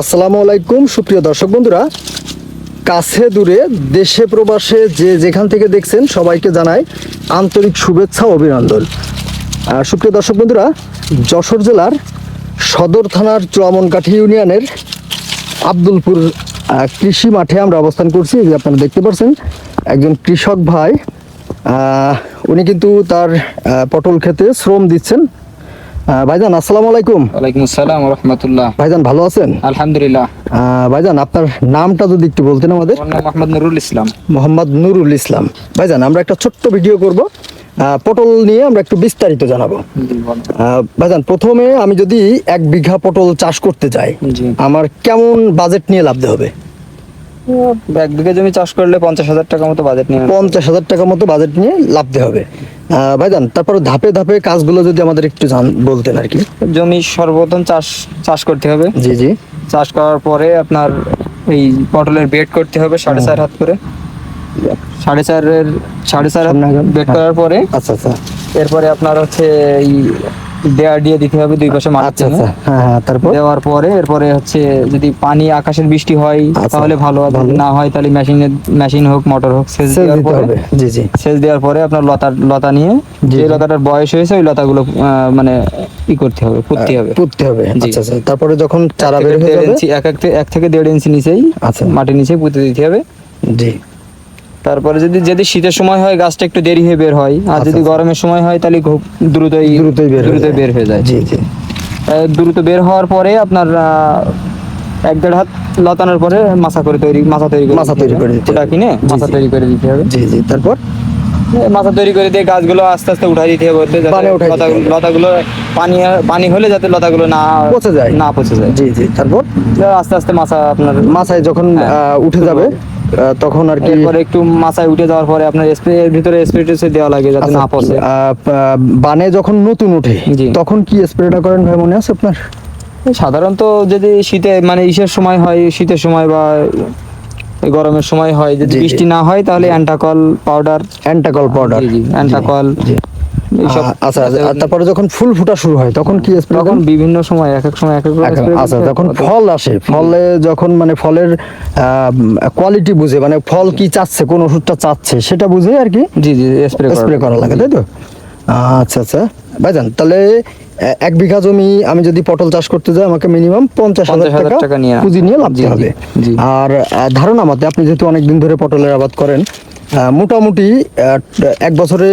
আসসালামু আলাইকুম সুপ্রিয় দর্শক বন্ধুরা, কাছে দূরে দেশে প্রবাসে যে যেখান থেকে দেখছেন সবাইকে জানাই আন্তরিক শুভেচ্ছা ও অভিনন্দন। সুপ্রিয় দর্শক বন্ধুরা, যশোর জেলার সদর থানার চুয়ামনকাঠি ইউনিয়নের আব্দুলপুর কৃষি মাঠে আমরা অবস্থান করছি। যে আপনারা দেখতে পাচ্ছেন একজন কৃষক ভাই, উনি কিন্তু তার পটল ক্ষেতে শ্রম দিচ্ছেন। ভাইজান আসসালামু আলাইকুম। ওয়ালাইকুম আসসালাম ওয়া রাহমাতুল্লাহ। ভাইজান ভালো আছেন? আলহামদুলিল্লাহ। ভাইজান আপনার নামটা যদি একটু বলতেন আমাদের। আমার নাম মোহাম্মদ নুরুল ইসলাম। মোহাম্মদ নুরুল ইসলাম। ভাইজান আমরা একটা ছোট্ট ভিডিও করব, পটল নিয়ে আমরা একটু বিস্তারিত জানাবো। ভাইজান প্রথমে আমি যদি 1 বিঘা পটল চাষ করতে যাই, আমার কেমন বাজেট নিয়ে লাভতে হবে? 1 বিঘা জমি চাষ করলে 50,000 টাকা মতো বাজেট নিয়ে 50,000 টাকা মতো বাজেট নিয়ে লাভতে হবে। ভাইজান তারপরে ধাপে ধাপে কাজগুলো যদি আমাদের একটু বলতেন আর কি। জমি সর্বপ্রথম চাষ করতে হবে। জি জি। চাষ করার পরে আপনার এই পটলের বেড করতে হবে 4.5 হাত করে। 4.5 হাত বেড করার পরে আচ্ছা আচ্ছা, এরপরে আপনার হচ্ছে এই দেয়ার দিয়ে দিতে হবে 2 পাশে মাটি। আচ্ছা আচ্ছা, হ্যাঁ হ্যাঁ। তারপর দেওয়ার পরে এরপরে হচ্ছে যদি পানি আকাশের বৃষ্টি হয় তাহলে ভালো, আর যদি না হয় তাহলে মেশিন হোক মোটর হোক সেচ দেওয়ার পরে, জি জি, সেচ দেওয়ার পরে আপনার লতা নিয়ে যে লতাটার বয়স হয়েছে ওই লতাগুলো মানে ই করতে হবে, পুঁততে হবে। আচ্ছা আচ্ছা। তারপরে যখন চারা বের হয়ে যাবে 1 থেকে 1.5 ইঞ্চি নিচেই আচ্ছা মাটির নিচে পুঁতে দিতে হবে। জি। তারপরে যদি শীতের সময় হয় গাছটা একটু দেরি হয়ে বের হয়, আর যদি গরমের সময় হয় তাহলে খুব দ্রুতই বের হয়ে যায়। জি জি। দ্রুত বের হওয়ার পরে আপনার 1-1.5 হাত লতানোর পরে মাছা তৈরি করে ওটা কিনে মাছা তৈরি করে দিতে হবে। জি জি। তারপর মাছা তৈরি করে দিয়ে গাছগুলো আস্তে আস্তে উঠাই দিতে হবে, লতাগুলো পানি হলে যাতে লতাগুলো না পচে যায়। জি জি। তারপর আস্তে আস্তে মাছায় যখন উঠে যাবে তখন আর কি এরপরে একটু মাছায় উঠে যাওয়ার পরে আপনার এর ভিতরে স্প্রে দেওয়া লাগে যাতে না পচে। বানে যখন নতুন ওঠে তখন কি স্প্রেটা করেন ভাই, মনে আছে আপনার? সাধারণত যদি শীতে মানে ইসের সময় হয়, শীতের সময় বা গরমের সময় হয়, যদি বৃষ্টি না হয় তাহলে অ্যান্টাকল পাউডার। জি অ্যান্টাকল। আচ্ছা। তারপরে যখন ফুল ফোটা শুরু হয় তখন কি স্প্রে? তখন বিভিন্ন সময় এক এক সময় এক এক রকম। আচ্ছা, যখন ফল আসে, ফলে যখন মানে ফলের কোয়ালিটি বুঝে, মানে ফল কি চাচ্ছে, কোন ওষুধটা চাচ্ছে সেটা বুঝে আর কি জি জি স্প্রে করা লাগে, তাই তো? আচ্ছা আচ্ছা ভাইজান, তাহলে 1 বিঘা জমি আমি যদি পটল চাষ করতে যাই আমাকে মিনিমাম 50,000 টাকা পুঁজি নিয়ে লাভতে হবে। আর ধারণা মতে আপনি যেহেতু অনেকদিন ধরে পটলের আবাদ করেন, মোটামুটি 1 বছরে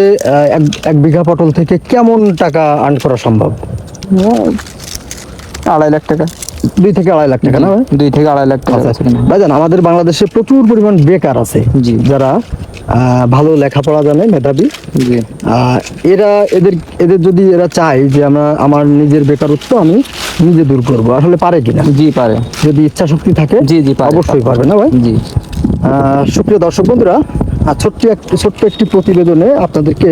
1 বিঘা পটল থেকে কেমন টাকা আর্ন করা সম্ভব? 2.5 লাখ টাকা। 2 থেকে 2.5 লাখ টাকা না? 2 থেকে 2.5 লাখ টাকা। ভাইজান আমাদের বাংলাদেশে প্রচুর পরিমাণ বেকার আছে, যারা ভালো লেখাপড়া জানে, মেধাবী। এদের যদি এরা চায় যে আমার নিজের বেকারত্ব আমি নিজে দূর করবো, আসলে পারে কিনা? জি পারে, যদি ইচ্ছা শক্তি থাকে। জি জি অবশ্যই পারবে না ভাই? জি। সুপ্রিয় দর্শক বন্ধুরা, ছোট্ট একটি প্রতিবেদনে আপনাদেরকে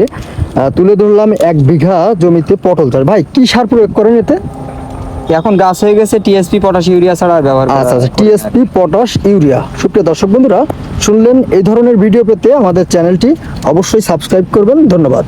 তুলে ধরলাম 1 বিঘা জমিতে পটল চাষ। ভাই কি সার প্রয়োগ করেন এতে? এখন গাছ হয়ে গেছে টিএসপি, পটাশ, ইউরিয়া ছাড়া ব্যবহার করা। আচ্ছা, টিএসপি, পটাশ, ইউরিয়া। সুপ্রিয় দর্শক বন্ধুরা শুনলেন, এই ধরনের ভিডিও পেতে আমাদের চ্যানেলটি অবশ্যই সাবস্ক্রাইব করবেন। ধন্যবাদ।